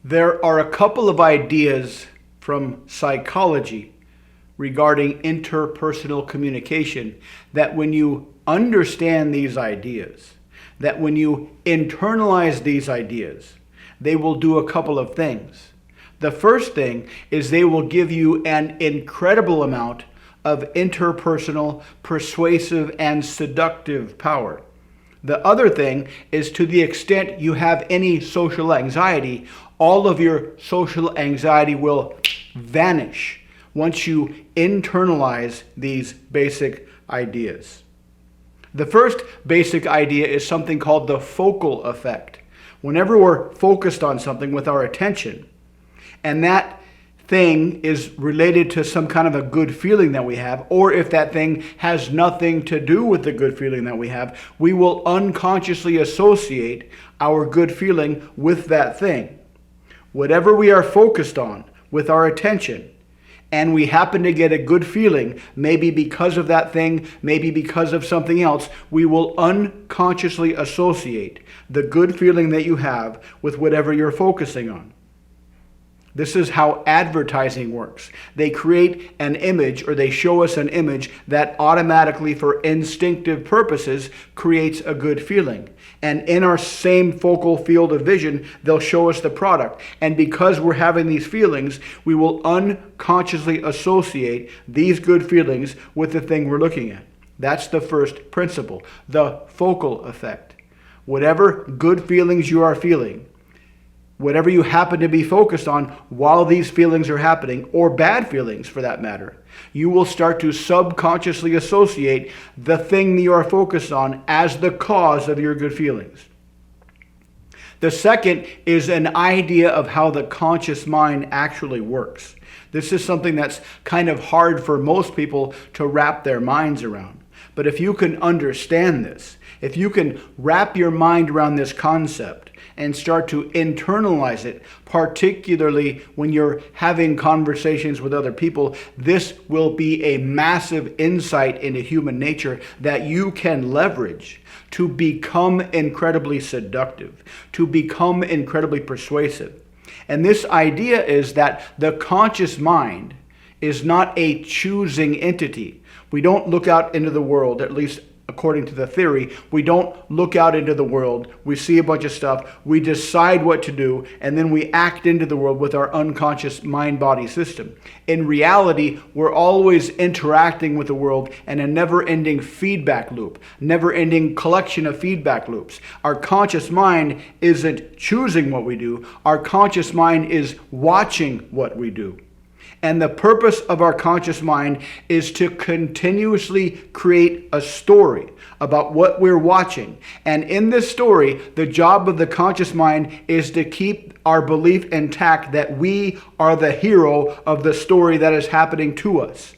There are a couple of ideas from psychology regarding interpersonal communication that when you understand these ideas, that when you internalize these ideas, they will do a couple of things. The first thing is they will give you an incredible amount of interpersonal, persuasive, and seductive power. The other thing is, to the extent you have any social anxiety, all of your social anxiety will vanish once you internalize these basic ideas. The first basic idea is something called the focal effect. Whenever we're focused on something with our attention, and that thing is related to some kind of a good feeling that we have, or if that thing has nothing to do with the good feeling that we have, we will unconsciously associate our good feeling with that thing. Whatever we are focused on with our attention, and we happen to get a good feeling, maybe because of that thing, maybe because of something else, we will unconsciously associate the good feeling that you have with whatever you're focusing on. This is how advertising works. They create an image, or they show us an image that automatically, for instinctive purposes, creates a good feeling. And in our same focal field of vision, they'll show us the product. And because we're having these feelings, we will unconsciously associate these good feelings with the thing we're looking at. That's the first principle, the focal effect. Whatever good feelings you are feeling, whatever you happen to be focused on while these feelings are happening, or bad feelings for that matter, you will start to subconsciously associate the thing that you are focused on as the cause of your good feelings. The second is an idea of how the conscious mind actually works. This is something that's kind of hard for most people to wrap their minds around. But if you can understand this, if you can wrap your mind around this concept and start to internalize it, particularly when you're having conversations with other people, this will be a massive insight into human nature that you can leverage to become incredibly seductive, to become incredibly persuasive. And this idea is that the conscious mind is not a choosing entity. We don't look out into the world, at least according to the theory. We don't look out into the world. We see a bunch of stuff. We decide what to do, and then we act into the world with our unconscious mind-body system. In reality, we're always interacting with the world in a never-ending feedback loop, never-ending collection of feedback loops. Our conscious mind isn't choosing what we do. Our conscious mind is watching what we do. And the purpose of our conscious mind is to continuously create a story about what we're watching. And in this story, the job of the conscious mind is to keep our belief intact that we are the hero of the story that is happening to us.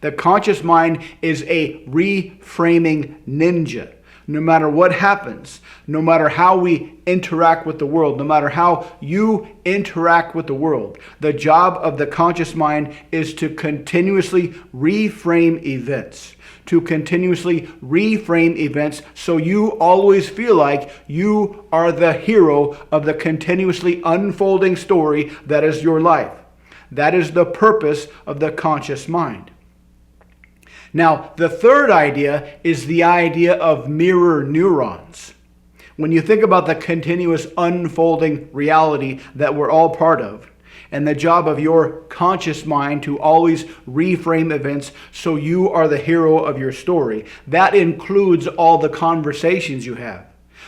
The conscious mind is a reframing ninja. No matter what happens, no matter how we interact with the world, no matter how you interact with the world, the job of the conscious mind is to continuously reframe events. To continuously reframe events so you always feel like you are the hero of the continuously unfolding story that is your life. That is the purpose of the conscious mind. Now, the third idea is the idea of mirror neurons. When you think about the continuous unfolding reality that we're all part of, and the job of your conscious mind to always reframe events so you are the hero of your story, that includes all the conversations you have.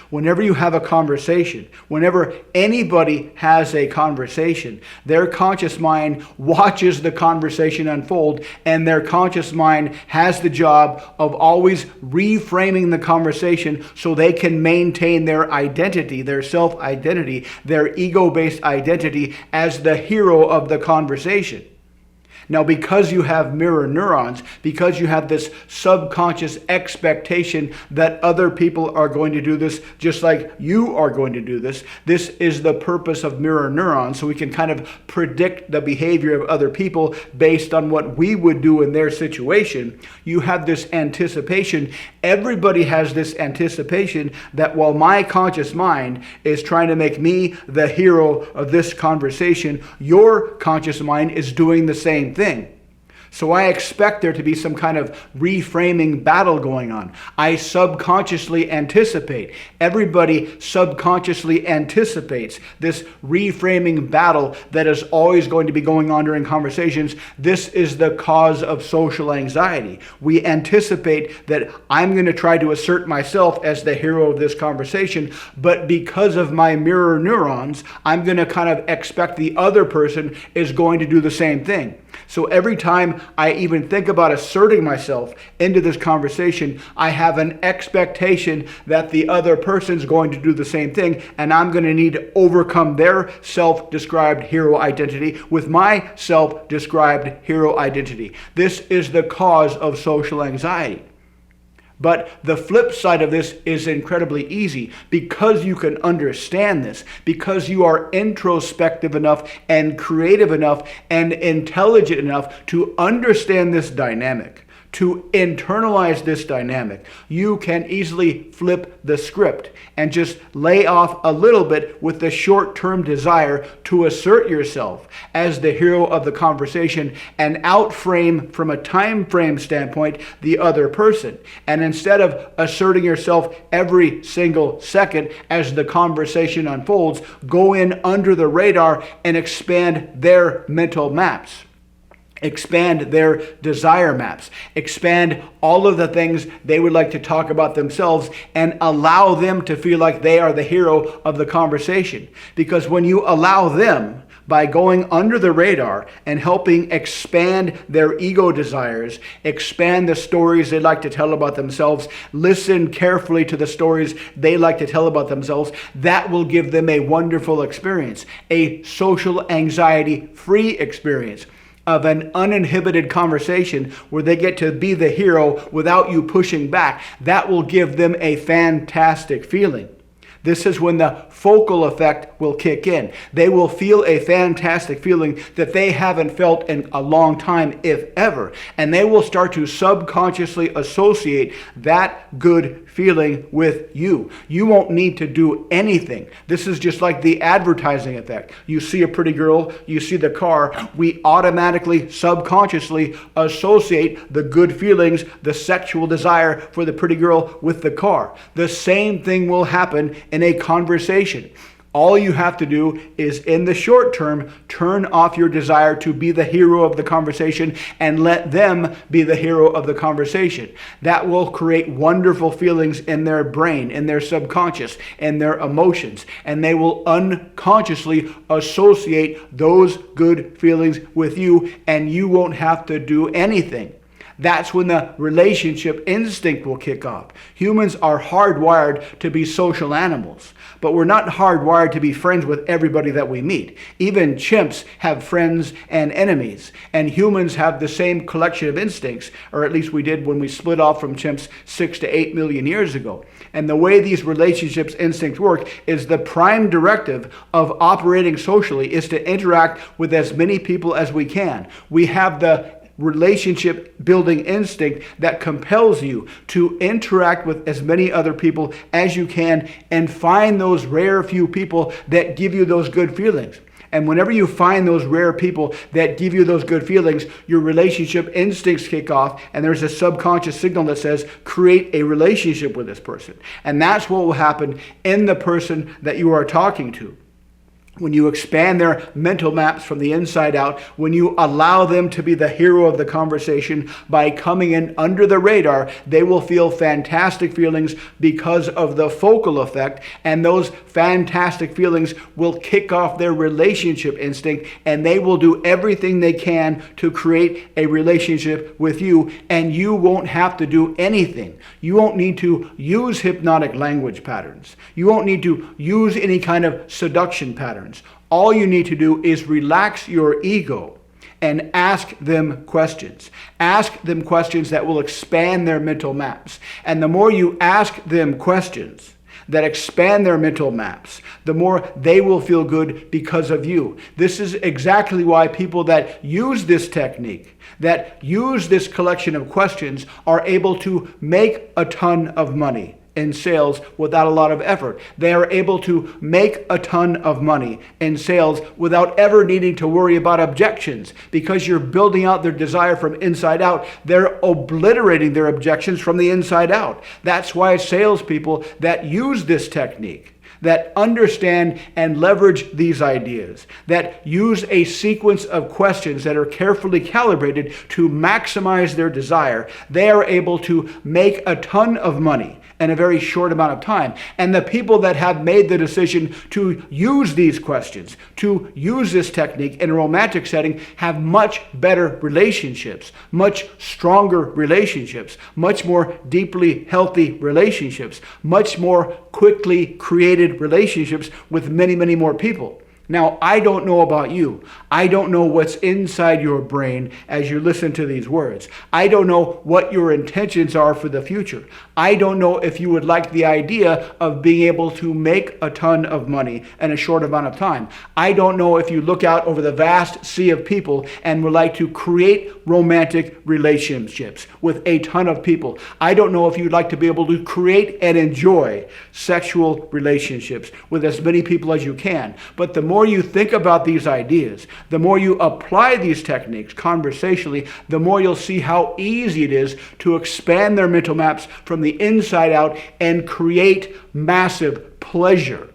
Whenever you have a conversation, whenever anybody has a conversation, their conscious mind watches the conversation unfold, and their conscious mind has the job of always reframing the conversation so they can maintain their identity, their self-identity, their ego-based identity as the hero of the conversation. Now, because you have mirror neurons, because you have this subconscious expectation that other people are going to do this just like you are going to do this, this is the purpose of mirror neurons, so we can kind of predict the behavior of other people based on what we would do in their situation. You have this anticipation. Everybody has this anticipation that while my conscious mind is trying to make me the hero of this conversation, your conscious mind is doing the same thing. So I expect there to be some kind of reframing battle going on. I subconsciously anticipate. Everybody subconsciously anticipates this reframing battle that is always going to be going on during conversations. This is the cause of social anxiety. We anticipate that I'm going to try to assert myself as the hero of this conversation, but because of my mirror neurons, I'm going to kind of expect the other person is going to do the same thing. So every time I even think about asserting myself into this conversation, I have an expectation that the other person's going to do the same thing, and I'm going to need to overcome their self-described hero identity with my self-described hero identity. This is the cause of social anxiety. But the flip side of this is incredibly easy because you can understand this, because you are introspective enough and creative enough and intelligent enough to understand this dynamic, to internalize this dynamic. You can easily flip the script and just lay off a little bit with the short-term desire to assert yourself as the hero of the conversation and outframe from a time frame standpoint the other person. And instead of asserting yourself every single second as the conversation unfolds, go in under the radar and expand their mental maps. Expand their desire maps. Expand all of the things they would like to talk about themselves and allow them to feel like they are the hero of the conversation. Because when you allow them, by going under the radar and helping expand their ego desires, expand the stories they like to tell about themselves, listen carefully to the stories they like to tell about themselves, that will give them a wonderful experience, a social anxiety-free experience of an uninhibited conversation where they get to be the hero without you pushing back. That will give them a fantastic feeling. This is when the focal effect will kick in. They will feel a fantastic feeling that they haven't felt in a long time, if ever. And they will start to subconsciously associate that good feeling with you. You won't need to do anything. This is just like the advertising effect. You see a pretty girl, you see the car, we automatically, subconsciously associate the good feelings, the sexual desire for the pretty girl with the car. The same thing will happen in a conversation. All you have to do is, in the short term, turn off your desire to be the hero of the conversation and let them be the hero of the conversation. That will create wonderful feelings in their brain, in their subconscious, in their emotions, and they will unconsciously associate those good feelings with you, and you won't have to do anything. That's when the relationship instinct will kick off. Humans are hardwired to be social animals, but we're not hardwired to be friends with everybody that we meet. Even chimps have friends and enemies, and humans have the same collection of instincts, or at least we did when we split off from chimps 6 to 8 million years ago. And the way these relationships instincts work is the prime directive of operating socially is to interact with as many people as we can. We have the relationship building instinct that compels you to interact with as many other people as you can and find those rare few people that give you those good feelings. And whenever you find those rare people that give you those good feelings, your relationship instincts kick off, and there's a subconscious signal that says, create a relationship with this person. And that's what will happen in the person that you are talking to. When you expand their mental maps from the inside out, when you allow them to be the hero of the conversation by coming in under the radar, they will feel fantastic feelings because of the focal effect, and those fantastic feelings will kick off their relationship instinct, and they will do everything they can to create a relationship with you, and you won't have to do anything. You won't need to use hypnotic language patterns. You won't need to use any kind of seduction patterns. All you need to do is relax your ego and ask them questions. Ask them questions that will expand their mental maps. And the more you ask them questions that expand their mental maps, the more they will feel good because of you. This is exactly why people that use this technique, that use this collection of questions, are able to make a ton of money in sales without a lot of effort. They are able to make a ton of money in sales without ever needing to worry about objections, because you're building out their desire from inside out. They're obliterating their objections from the inside out. That's why salespeople that use this technique, that understand and leverage these ideas, that use a sequence of questions that are carefully calibrated to maximize their desire, they are able to make a ton of money in a very short amount of time. And the people that have made the decision to use these questions, to use this technique in a romantic setting, have much better relationships, much stronger relationships, much more deeply healthy relationships, much more quickly created relationships with many, many more people. Now, I don't know about you. I don't know what's inside your brain as you listen to these words. I don't know what your intentions are for the future. I don't know if you would like the idea of being able to make a ton of money in a short amount of time. I don't know if you look out over the vast sea of people and would like to create romantic relationships with a ton of people. I don't know if you'd like to be able to create and enjoy sexual relationships with as many people as you can. But the more you think about these ideas, the more you apply these techniques conversationally, the more you'll see how easy it is to expand their mental maps from the inside out and create massive pleasure